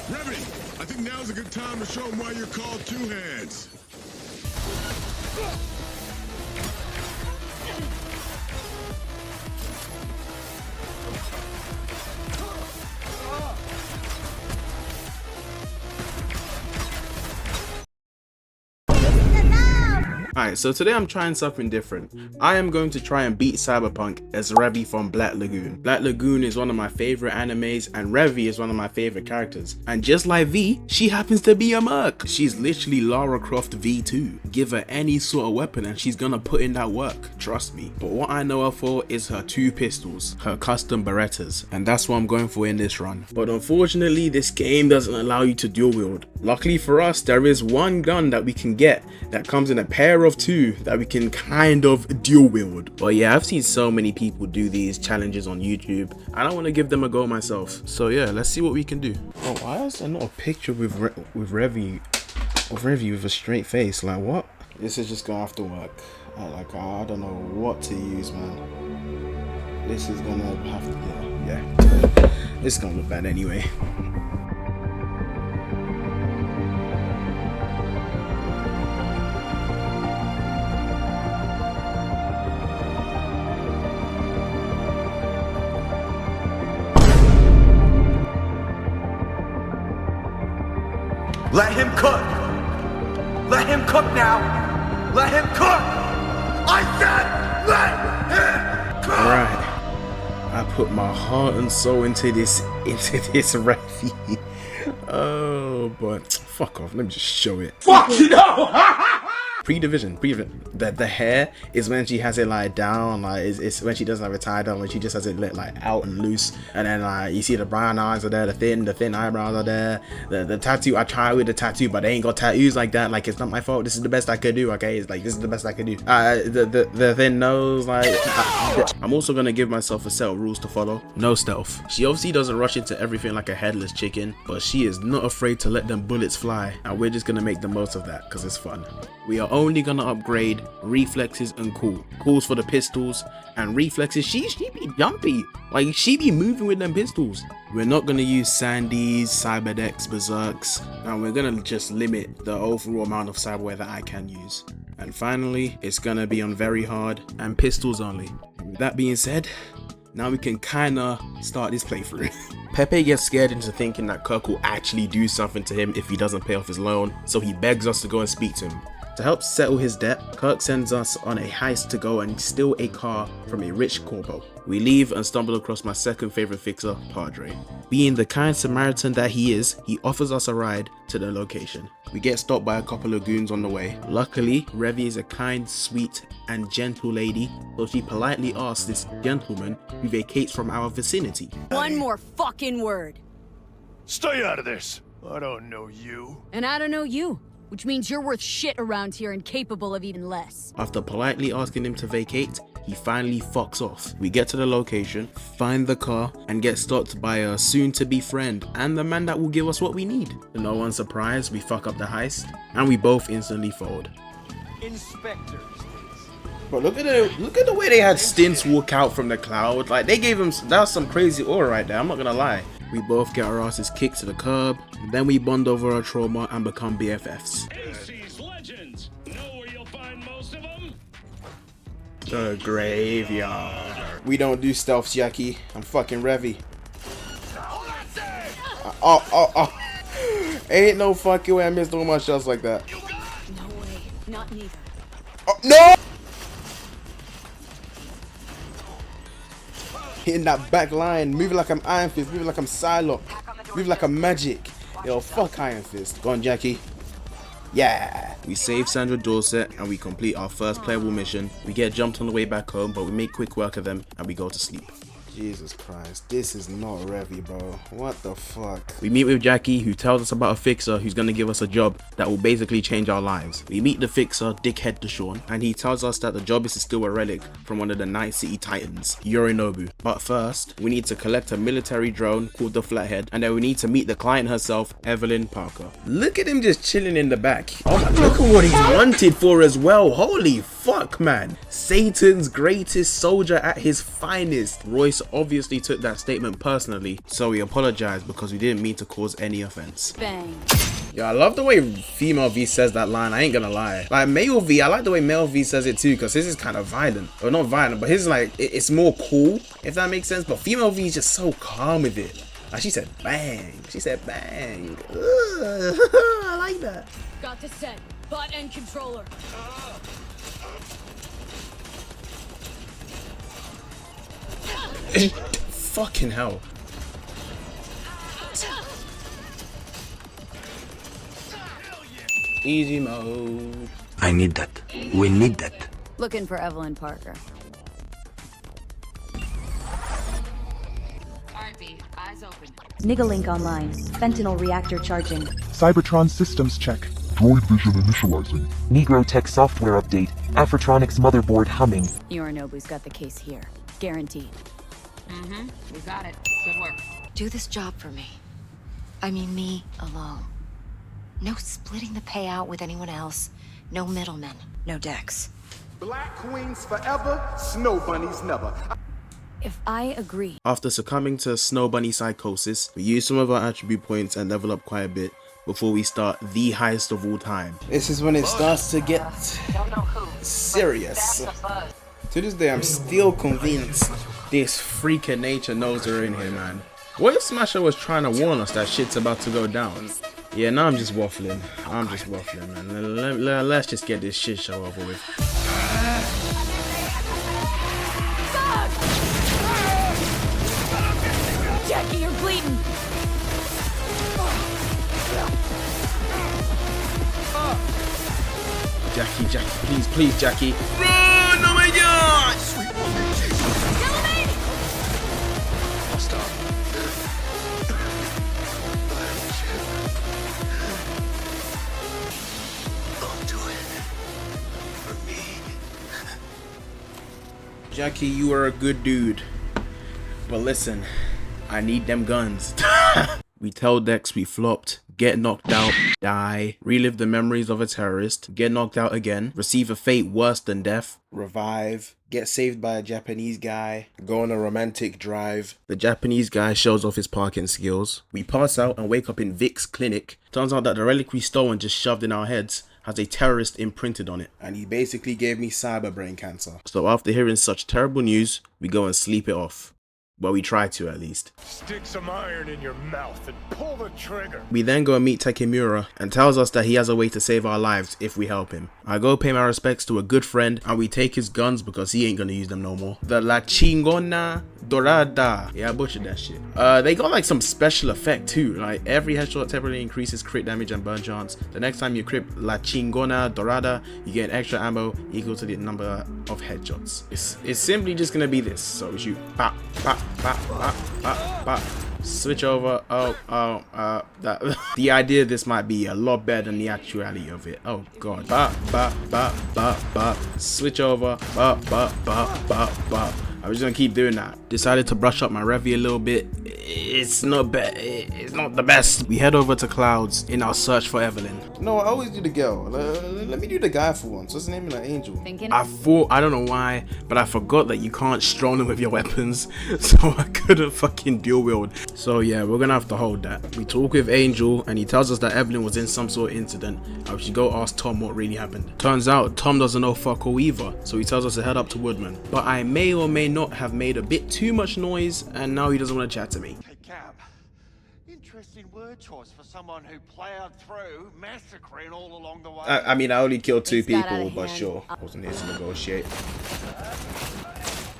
Revy, I think now's a good time to show them why you're called Two Hands. Alright, so today I'm trying something different. I am going to try and beat Cyberpunk as Revy from Black Lagoon. Black Lagoon is one of my favorite animes and Revy is one of my favorite characters. And just like V, she happens to be a merc. She's literally Lara Croft V2. Give her any sort of weapon and she's gonna put in that work, trust me. But what I know her for is her two pistols, her custom Berettas, and that's what I'm going for in this run. But unfortunately, this game doesn't allow you to dual wield. Luckily for us, there is one gun that we can get that comes in a pair of two that we can kind of dual wield. But yeah, I've seen so many people do these challenges on YouTube and I want to give them a go myself. So yeah, let's see what we can do. Oh, why is there not a picture with Revy with a straight face? Like what? This is just gonna have to work. I don't know what to use, man. This is gonna have to, yeah. It's gonna look bad anyway. Let him cook! Let him cook now! Let him cook! I said let him cook! Alright. I put my heart and soul into this Revy. Oh, but fuck off, let me just show it. Fuck you know! Pre-division. The hair is when she has it like down, like it's when she doesn't have it tied down, when she just has it lit like out and loose, and then like you see the brown eyes are there, the thin eyebrows are there, the tattoo. I try with the tattoo, but they ain't got tattoos like that. Like it's not my fault. This is the best I could do. Okay, it's like this is the best I could do. The thin nose, like I'm also gonna give myself a set of rules to follow. No stealth. She obviously doesn't rush into everything like a headless chicken, but she is not afraid to let them bullets fly, and we're just gonna make the most of that because it's fun. We are only gonna upgrade reflexes and calls for the pistols, and reflexes she be jumpy, like she be moving with them pistols. We're not gonna use Sandy's, Cyberdecks, Berserks, and we're gonna just limit the overall amount of cyberware that I can use. And finally, it's gonna be on very hard and pistols only. With that being said, now we can kinda start this playthrough. Pepe gets scared into thinking that Kirk will actually do something to him if he doesn't pay off his loan, so he begs us to go and speak to him. To help settle his debt, Kirk sends us on a heist to go and steal a car from a rich corpo. We leave and stumble across my second favorite fixer, Padre. Being the kind Samaritan that he is, he offers us a ride to the location. We get stopped by a couple of goons on the way. Luckily, Revy is a kind, sweet, and gentle lady, so she politely asks this gentleman who vacates from our vicinity. One more fucking word. Stay out of this. I don't know you. And I don't know you. Which means you're worth shit around here and capable of even less. After politely asking him to vacate, he finally fucks off. We get to the location, find the car, and get stopped by a soon-to-be friend and the man that will give us what we need. To no one's surprise, we fuck up the heist, and we both instantly fold. Inspectors. But look at the way they had Stints walk out from the cloud. Like they gave him, that was some crazy aura right there, I'm not gonna lie. We both get our asses kicked to the curb, then we bond over our trauma and become BFFs. AC's legends. Know where you'll find most of them? The graveyard. We don't do stealth, Jackie. I'm fucking Revy. Oh. Ain't no fucking way I missed all my shots like that. No way. Not neither. Oh, no! Hitting that back line, moving like I'm Iron Fist, moving like I'm Psylocke, moving like I'm Magic. Yo, fuck Iron Fist. Go on, Jackie. Yeah. We save Sandra Dorset and we complete our first playable mission. We get jumped on the way back home, but we make quick work of them and we go to sleep. Jesus Christ, this is not Revy, bro. What the fuck? We meet with Jackie, who tells us about a fixer who's gonna give us a job that will basically change our lives. We meet the fixer, Dickhead Deshawn, and he tells us that the job is to steal a relic from one of the Night City Titans, Yorinobu. But first, we need to collect a military drone called the Flathead, and then we need to meet the client herself, Evelyn Parker. Look at him just chilling in the back. Oh my, look at what he's wanted for as well. Holy fuck, man. Satan's greatest soldier at his finest. Royce Alex obviously took that statement personally, so we apologize because we didn't mean to cause any offense. Bang. Yeah, I love the way female V says that line, I ain't gonna lie. Like male V, I like the way male V says it too, because his is kind of violent. Or not violent, but his is like, it's more cool, if that makes sense. But female V is just so calm with it. Like she said bang, she said bang. Ugh, I like that. Got to set. Bot and controller. Fucking hell. Easy mode. I need that. We need that. Looking for Evelyn Parker. Heartbeat, eyes open. Nigalink online. Fentanyl reactor charging. Cybertron systems check. Droid vision initializing. Negro Tech software update. Afrotronics motherboard humming. Yorinobu's got the case here. Guaranteed. We got it. Good work. Do this job for me. I mean me alone. No splitting the payout with anyone else. No middlemen. No decks. Black queens forever, snow bunnies never. If I agree. After succumbing to snow bunny psychosis, we use some of our attribute points and level up quite a bit before we start the heist of all time. This is when it starts to get serious. To this day, I'm still convinced this freak of nature knows we're in here, man. What if Smasher was trying to warn us that shit's about to go down? Yeah, now I'm just waffling. Man. Let's just get this shit show over with. Jackie, you're bleeding. Jackie, please, Jackie. Run! Oh my god! Jackie, you are a good dude. But listen, I need them guns. We tell Dex we flopped, get knocked out, die, relive the memories of a terrorist, get knocked out again, receive a fate worse than death, revive, get saved by a Japanese guy, go on a romantic drive. The Japanese guy shows off his parking skills. We pass out and wake up in Vic's clinic. Turns out that the relic we stole and just shoved in our heads has a terrorist imprinted on it, and he basically gave me cyber brain cancer. So after hearing such terrible news, we go and sleep it off. Well, we try to at least. Stick some iron in your mouth and pull the trigger. We then go and meet Takemura and tells us that he has a way to save our lives if we help him. I go pay my respects to a good friend and we take his guns because he ain't gonna use them no more. The La Chingona Dorada. Yeah, I butchered that shit. They got like some special effect too. Like every headshot temporarily increases crit damage and burn chance. The next time you crit La Chingona Dorada, you get extra ammo equal to the number of headshots. It's simply just gonna be this. So we shoot pop, pop, pop, pop, pop, pop. Switch over. That the idea of this might be a lot better than the actuality of it. Oh god. Bop, bop, bop, bop, bop. Switch over. Bop, bop, bop, bop, bop. I'm just gonna keep doing that. Decided to brush up my Revy a little bit. It's not the best. We head over to Clouds in our search for Evelyn. No, I always do the girl. Let me do the guy for once. What's the name of that angel? Thinking? I don't know why, but I forgot that you can't strong them with your weapons, so I couldn't fucking dual wield. So yeah, we're gonna have to hold that. We talk with Angel, and he tells us that Evelyn was in some sort of incident. I should go ask Tom what really happened. Turns out Tom doesn't know fuck all either, so he tells us to head up to Woodman. But I may or may not have made a bit too much noise, and now he doesn't want to chat to me. Hey, Cab. Interesting word choice for someone who plowed through, massacring all along the way. I mean, I only killed 2 It's got out people, of but hand. sure. Wasn't here to negotiate.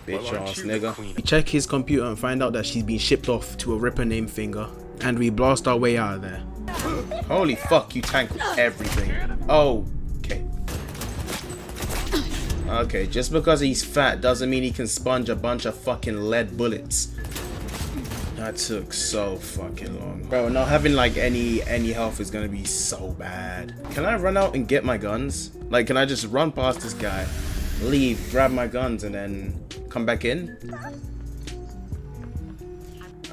Bitch ass nigga. We check his computer and find out that she's been shipped off to a ripper named Finger, and we blast our way out of there. Holy fuck, you tank everything. Oh, okay. Okay, just because he's fat doesn't mean he can sponge a bunch of fucking lead bullets. That took so fucking long. Bro, not having like any health is gonna be so bad. Can I run out and get my guns? Like, can I just run past this guy, leave, grab my guns, and then come back in?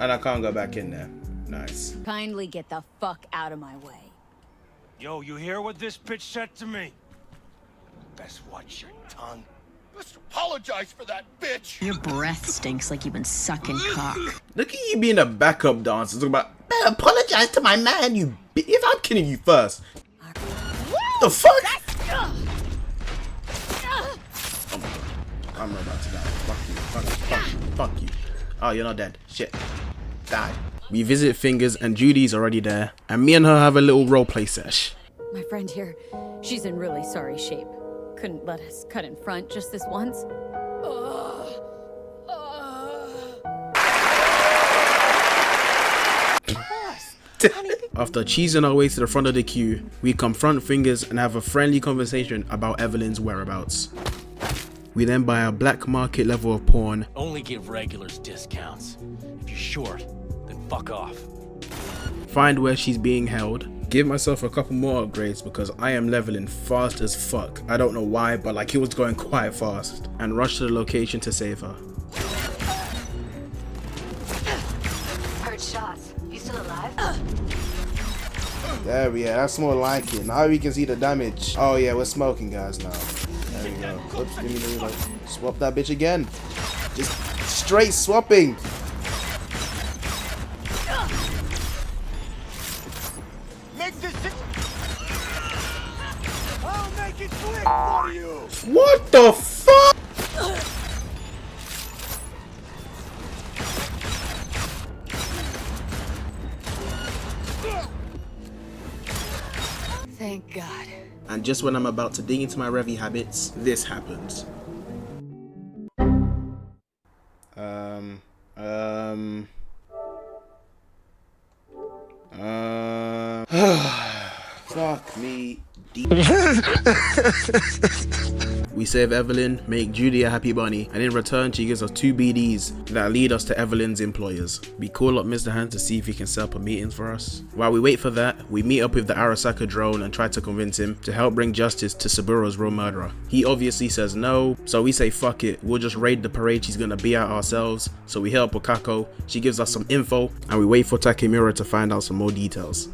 And I can't go back in there. Nice. Kindly get the fuck out of my way. Yo, you hear what this bitch said to me? Best watch your tongue. Let's apologize for that, bitch. Your breath stinks like you've been sucking cock. Look at you being a backup dancer. Talking about, better apologize to my man, you bitch. If I'm kidding you first. The fuck? I'm about to die. Fuck you. Fuck you. Fuck you. Fuck you. Oh, you're not dead. Shit. Die. We visit Fingers and Judy's already there. And me and her have a little roleplay sesh. My friend here, she's in really sorry shape. Couldn't let us cut in front just this once. After cheesing our way to the front of the queue, we confront Fingers and have a friendly conversation about Evelyn's whereabouts. We then buy a black market level of porn. Only give regulars discounts. If you're short, then fuck off. Find where she's being held. Give myself a couple more upgrades because I am leveling fast as fuck. I don't know why, but like he was going quite fast. And rush to the location to save her. Heard shots. You still alive? There we go. That's more like it. Now we can see the damage. Oh yeah, we're smoking guys now. There we go. Oops, give me the swap that bitch again. Just straight swapping. I'll make it quick for you. What the fuck? Thank God. And just when I'm about to dig into my Revy habits, this happens. Fuck me deep. We save Evelyn, make Judy a happy bunny, and in return she gives us 2 BDs that lead us to Evelyn's employers. We call up Mr. Hand to see if he can set up a meeting for us. While we wait for that, we meet up with the Arasaka drone and try to convince him to help bring justice to Saburo's real murderer. He obviously says no, so we say fuck it, we'll just raid the parade she's gonna be at ourselves. So we help Wakako, she gives us some info, and we wait for Takemura to find out some more details.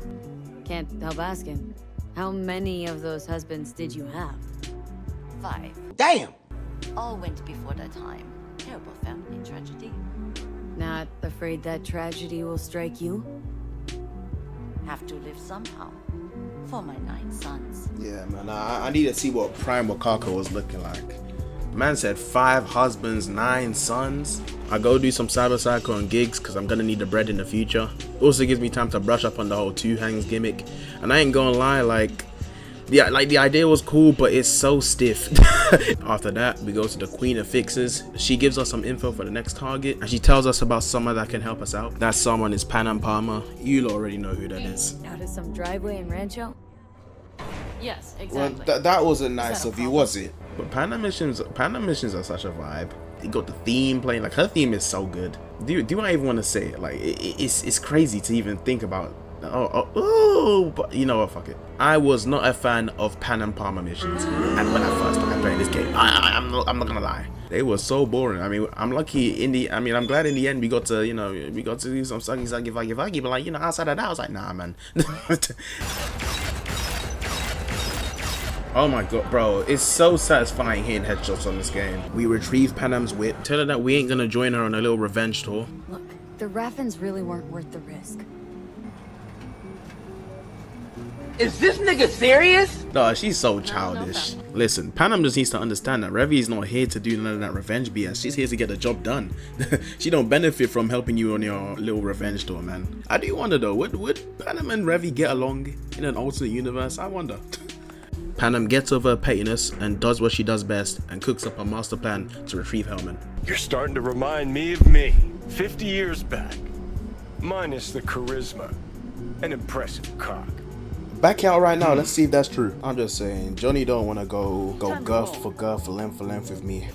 Can't help asking, how many of those husbands did you have? 5. Damn. All went before their time. Terrible family tragedy. Not afraid that tragedy will strike you? Have to live somehow. For my 9 sons. Yeah man, I need to see what prime Wakako was looking like. Man said 5 husbands, 9 sons. I go do some cyber and gigs because I'm gonna need the bread in the future. Also gives me time to brush up on the whole 2 hangs gimmick. And I ain't gonna lie, like the idea was cool, but it's so stiff. After that, we go to the Queen of Fixers. She gives us some info for the next target, and she tells us about someone that can help us out. That someone is Panam Palmer. You already know who that is. Out of some driveway in Rancho? Yes, exactly. Well, that wasn't nice of you, was it? But Panam missions are such a vibe. You got the theme playing, like her theme is so good. Do I even want to say it? Like it's crazy to even think about. But you know what, fuck it. I was not a fan of Panam Palmer missions, and when I first started playing this game, I'm not gonna lie, they were so boring. I mean, I'm glad in the end we got to, we got to do some sucky, but like, outside of that, I was like, nah, man. Oh my god, bro, it's so satisfying hitting headshots on this game. We retrieve Panam's whip, tell her that we ain't gonna join her on a little revenge tour. Look, the Raffins really weren't worth the risk. Is this nigga serious? No, she's so childish. Listen, Panam just needs to understand that Revy is not here to do none of that revenge BS. She's here to get the job done. She don't benefit from helping you on your little revenge tour, man. I do wonder though, would Panam and Revy get along in an alternate universe? I wonder. Panam gets over her pettiness and does what she does best and cooks up a master plan to retrieve Helman. You're starting to remind me of me, 50 years back. Minus the charisma. An impressive cock. Back out right now, let's see if that's true. I'm just saying, Johnny don't want to go girth for girth, for length with me.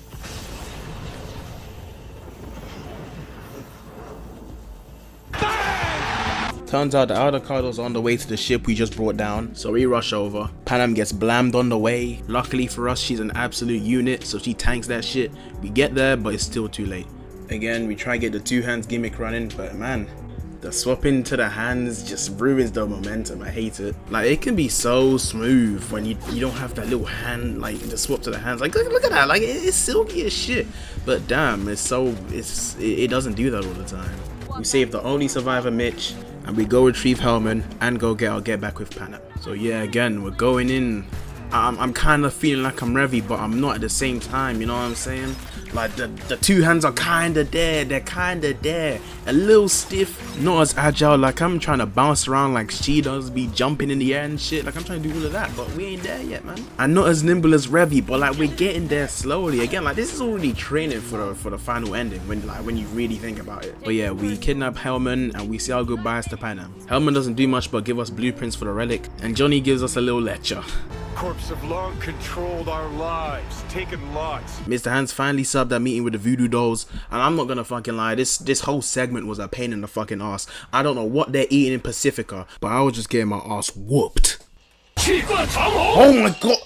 Turns out the Avocado's on the way to the ship we just brought down, so we rush over. Panam gets blammed on the way. Luckily for us, she's an absolute unit, so she tanks that shit. We get there, but it's still too late. Again, we try to get the 2 hands gimmick running, but man, The swapping to the hands just ruins the momentum. I hate it. Like, it can be so smooth when you don't have that little hand, like the swap to the hands. Like, look at that. Like, it's silky as shit. But damn, it doesn't do that all the time. We save the only survivor, Mitch, and we go retrieve Helman and go get back with Panam. So yeah, again, we're going in. I'm kind of feeling like I'm Revy, but I'm not at the same time, you know what I'm saying? Like, the two hands are kind of there, they're kind of there. A little stiff, not as agile, like I'm trying to bounce around like she does, be jumping in the air and shit. Like, I'm trying to do all of that, but we ain't there yet, man. I'm not as nimble as Revy, but like, we're getting there slowly. Again, like, this is already training for the final ending, when you really think about it. But yeah, we kidnap Helman and we say our goodbyes to Panam. Helman doesn't do much but give us blueprints for the relic, and Johnny gives us a little lecture. Corps have long controlled our lives, taken lots. Mr. Hands finally subbed that meeting with the Voodoo dolls, and I'm not gonna fucking lie, this whole segment was a pain in the fucking ass. I don't know what they're eating in Pacifica, but I was just getting my ass whooped. Oh my god!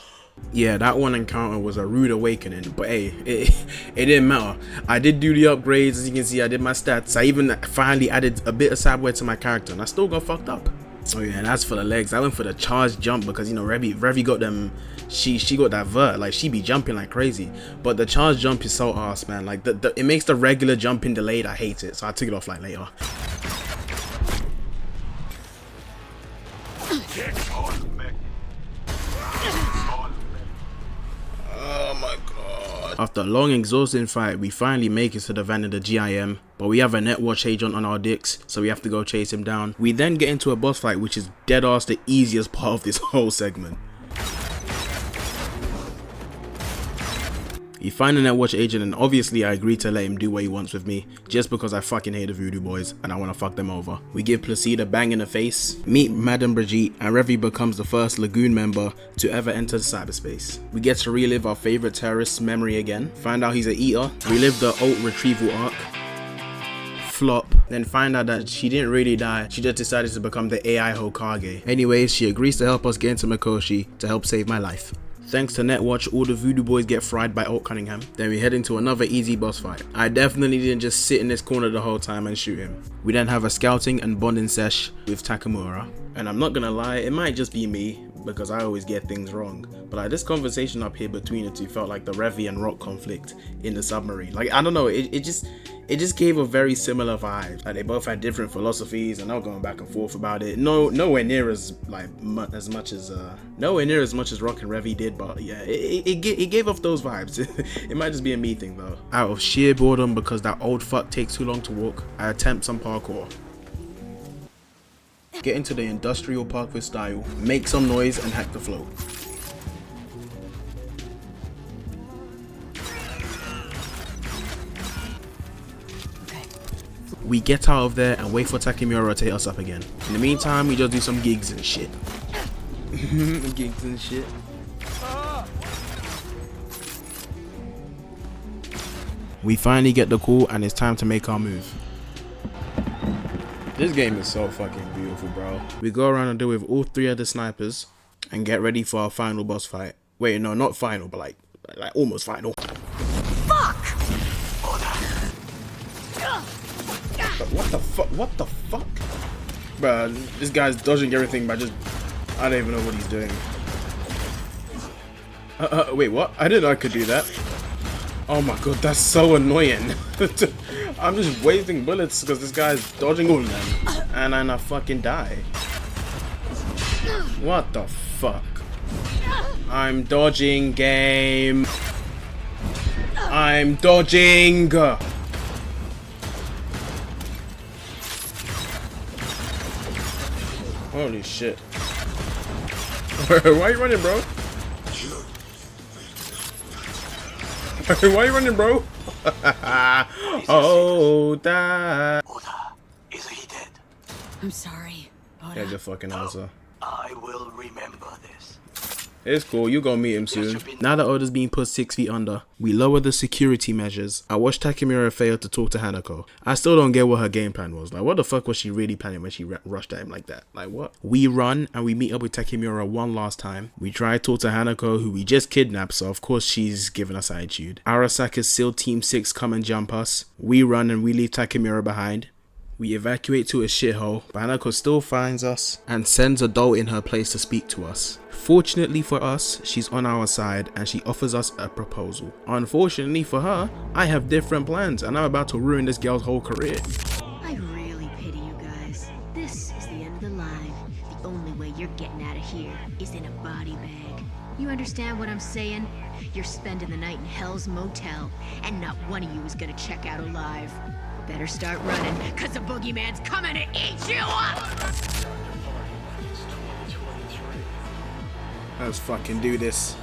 Yeah, that one encounter was a rude awakening, but hey, it didn't matter. I did do the upgrades, as you can see, I did my stats. I even finally added a bit of cyberware to my character, and I still got fucked up. Oh yeah, and as for the legs, I went for the charge jump because, you know, Revy got them, she got that vert, like she be jumping like crazy. But the charge jump is so ass, man. Like it makes the regular jumping delayed. I hate it, so I took it off like later. Oh my god. After a long exhausting fight, we finally make it to the van of the GIM, but we have a Netwatch agent on our dicks, so we have to go chase him down. We then get into a boss fight, which is dead ass the easiest part of this whole segment. You find a Netwatch agent, and obviously I agree to let him do what he wants with me, just because I fucking hate the Voodoo boys and I want to fuck them over. We give Placida a bang in the face, meet Madame Brigitte, and Revy becomes the first Lagoon member to ever enter cyberspace. We get to relive our favorite terrorist's memory again, find out he's an eater, relive the ult retrieval arc, flop, then find out that she didn't really die, she just decided to become the AI Hokage. Anyways, she agrees to help us get into Mikoshi to help save my life. Thanks to Netwatch, all the Voodoo boys get fried by Alt Cunningham. Then we head into another easy boss fight. I definitely didn't just sit in this corner the whole time and shoot him. We then have a scouting and bonding sesh with Takamura. And I'm not gonna lie, it might just be me, because I always get things wrong. But like, this conversation up here between the two felt like the Revy and Rock conflict in the submarine. Like, I don't know, it just gave a very similar vibe. Like, they both had different philosophies and they were going back and forth about it. Nowhere near as much as Rock and Revy did, but yeah, it gave off those vibes. It might just be a me thing though. Out of sheer boredom, because that old fuck takes too long to walk, I attempt some parkour. Get into the industrial park with style, make some noise and hack the flow. We get out of there and wait for Takamura to hit us up again. In the meantime, we just do some gigs and shit. Gigs and shit. We finally get the call and it's time to make our move. This game is so fucking beautiful, bro. We go around and deal with all three of the snipers and get ready for our final boss fight. Wait, no, not final, but like almost final. Fuck! What the fuck? What the fuck? Bruh, this guy's dodging everything by just... I don't even know what he's doing. Wait, what? I didn't know I could do that. Oh my god, that's so annoying. I'm just wasting bullets because this guy's dodging all of them. And then I fucking die. What the fuck? I'm dodging, game. I'm dodging. Holy shit. Why are you running, bro? Why are you running, bro? Oh, that. Is he dead? I'm sorry. Yeah, just fucking answer. I will remember this. It's cool, you gonna meet him soon. Now that Oda's being put 6 feet under, we lower the security measures. I watched Takamura fail to talk to Hanako. I still don't get what her game plan was. Like, what the fuck was she really planning when she rushed at him like that? Like, what? We run and we meet up with Takamura one last time. We try to talk to Hanako, who we just kidnapped, so of course she's giving us attitude. Arasaka's SEAL Team 6 come and jump us. We run and we leave Takamura behind. We evacuate to a shithole. Banako still finds us and sends a doll in her place to speak to us. Fortunately for us, she's on our side and she offers us a proposal. Unfortunately for her, I have different plans and I'm about to ruin this girl's whole career. I really pity you guys. This is the end of the line. The only way you're getting out of here is in a body bag. You understand what I'm saying? You're spending the night in Hell's Motel, and not one of you is gonna check out alive. Better start running, cause the boogeyman's coming to eat you up! Let's fucking do this.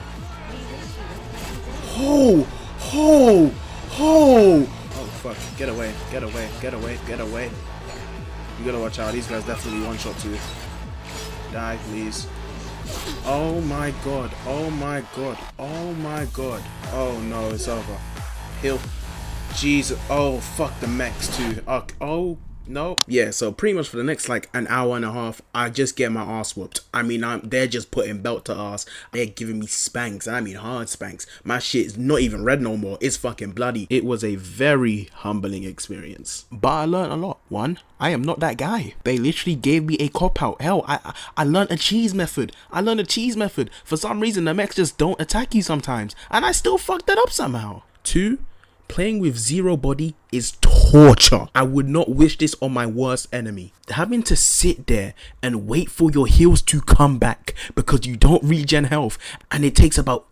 Oh! Oh! Oh! Oh fuck, get away, get away, get away, get away. You gotta watch out, these guys definitely one shot too. Die, please. Oh my god, oh my god, oh my god. Oh no, it's over. Heal. Jesus. Oh fuck the mechs too. Oh no. Yeah, so pretty much for the next like an hour and a half, I just get my ass whooped. I mean, they're just putting belt to ass. They're giving me spanks, and I mean hard spanks. My shit is not even red no more. It's fucking bloody. It was a very humbling experience, but I learned a lot. One, I am not that guy. They literally gave me a cop out. Hell, I learned a cheese method. I learned a cheese method. For some reason, the mechs just don't attack you sometimes, and I still fucked that up somehow. Two, playing with zero body is torture. I would not wish this on my worst enemy. Having to sit there and wait for your heals to come back because you don't regen health and it takes about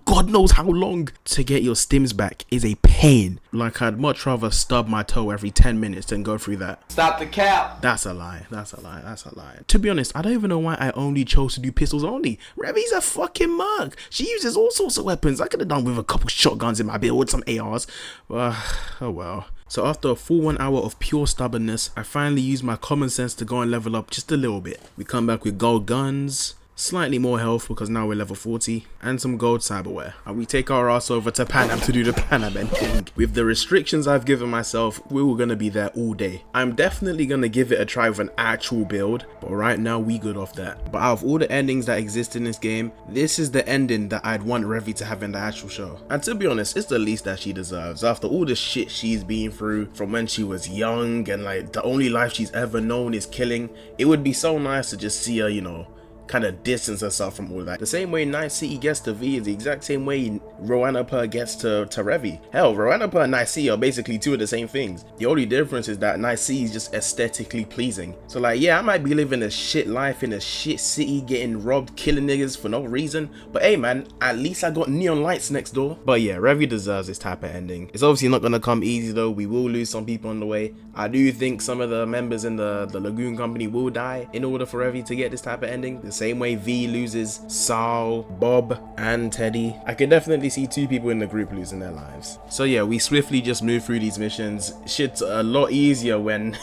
God knows how long to get your stims back is a pain. Like, I'd much rather stub my toe every 10 minutes than go through that. Stop the cap. That's a lie. That's a lie. That's a lie. To be honest, I don't even know why I only chose to do pistols only. Revy's a fucking mug. She uses all sorts of weapons. I could have done with a couple shotguns in my build, some ARs. Oh well. So after a full 1 hour of pure stubbornness, I finally used my common sense to go and level up just a little bit. We come back with gold guns, slightly more health because now we're level 40, and some gold cyberware. And we take our ass over to Panam to do the Panam ending. With the restrictions I've given myself, we were gonna be there all day. I'm definitely gonna give it a try with an actual build, but right now we good off that. But out of all the endings that exist in this game, this is the ending that I'd want Revy to have in the actual show. And to be honest, it's the least that she deserves. After all the shit she's been through from when she was young and like the only life she's ever known is killing, it would be so nice to just see her, you know, kind of distance herself from all that. The same way Night City gets to V is the exact same way Roanna Per gets to Revy. Hell, Roanna Per and Night City are basically two of the same things. The only difference is that Night City is just aesthetically pleasing. So like, yeah, I might be living a shit life in a shit city, getting robbed, killing niggas for no reason, but hey man, at least I got neon lights next door. But yeah, Revy deserves this type of ending. It's obviously not gonna come easy though. We will lose some people on the way. I do think some of the members in the Lagoon company will die in order for Revy to get this type of ending. The same way V loses Sal, Bob, and Teddy. I can definitely see two people in the group losing their lives. So yeah, we swiftly just move through these missions. Shit's a lot easier when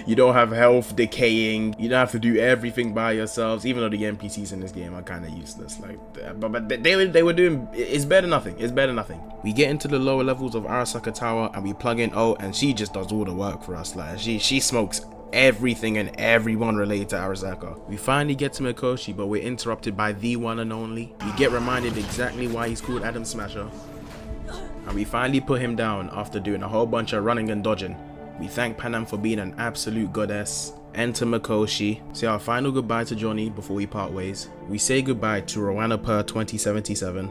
you don't have health decaying. You don't have to do everything by yourselves, even though the NPCs in this game are kind of useless. Like, but they were doing, it's better than nothing. It's better than nothing. We get into the lower levels of Arasaka Tower and we plug in O, and she just does all the work for us. Like, she smokes everything and everyone related to Arasaka. We finally get to Mikoshi, but we're interrupted by the one and only. We get reminded exactly why he's called Adam Smasher, and we finally put him down after doing a whole bunch of running and dodging. We thank Panam for being an absolute goddess. Enter Mikoshi, say our final goodbye to Johnny before we part ways. We say goodbye to Roanna Per 2077,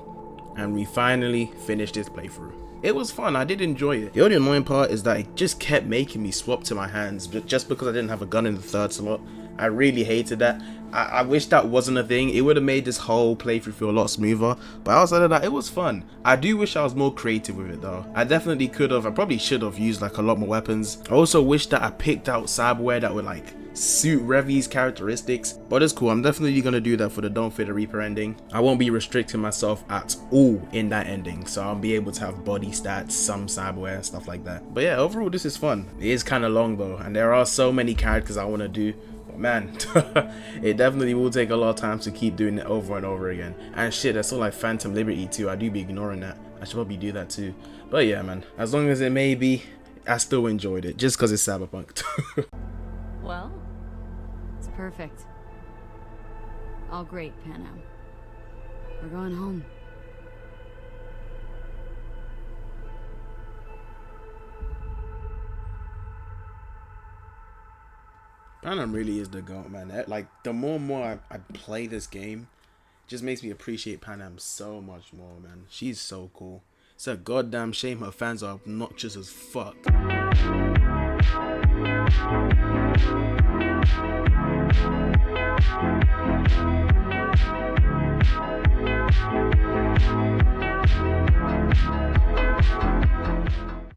and we finally finish this playthrough. It was fun, I did enjoy it. The only annoying part is that it just kept making me swap to my hands just because I didn't have a gun in the third slot. I really hated that. I wish that wasn't a thing. It would have made this whole playthrough feel a lot smoother. But outside of that, it was fun. I do wish I was more creative with it though. I definitely could have. I probably should have used like a lot more weapons. I also wish that I picked out cyberware that would like suit Revy's characteristics, but it's cool. I'm definitely gonna do that for the Don't Fear the Reaper ending. I won't be restricting myself at all in that ending, so I'll be able to have body stats, some cyberware, stuff like that. But yeah, overall this is fun. It is kind of long though, and there are so many characters I want to do. But man, it definitely will take a lot of time to keep doing it over and over again. And shit, there's still like Phantom Liberty too. I do be ignoring that. I should probably do that too. But yeah man, as long as it may be, I still enjoyed it just because it's Cyberpunk. Well, it's perfect. All great, Panam. We're going home. Panam really is the goat, man. Like, the more and more I play this game, it just makes me appreciate Panam so much more, man. She's so cool. It's a goddamn shame her fans are obnoxious as fuck.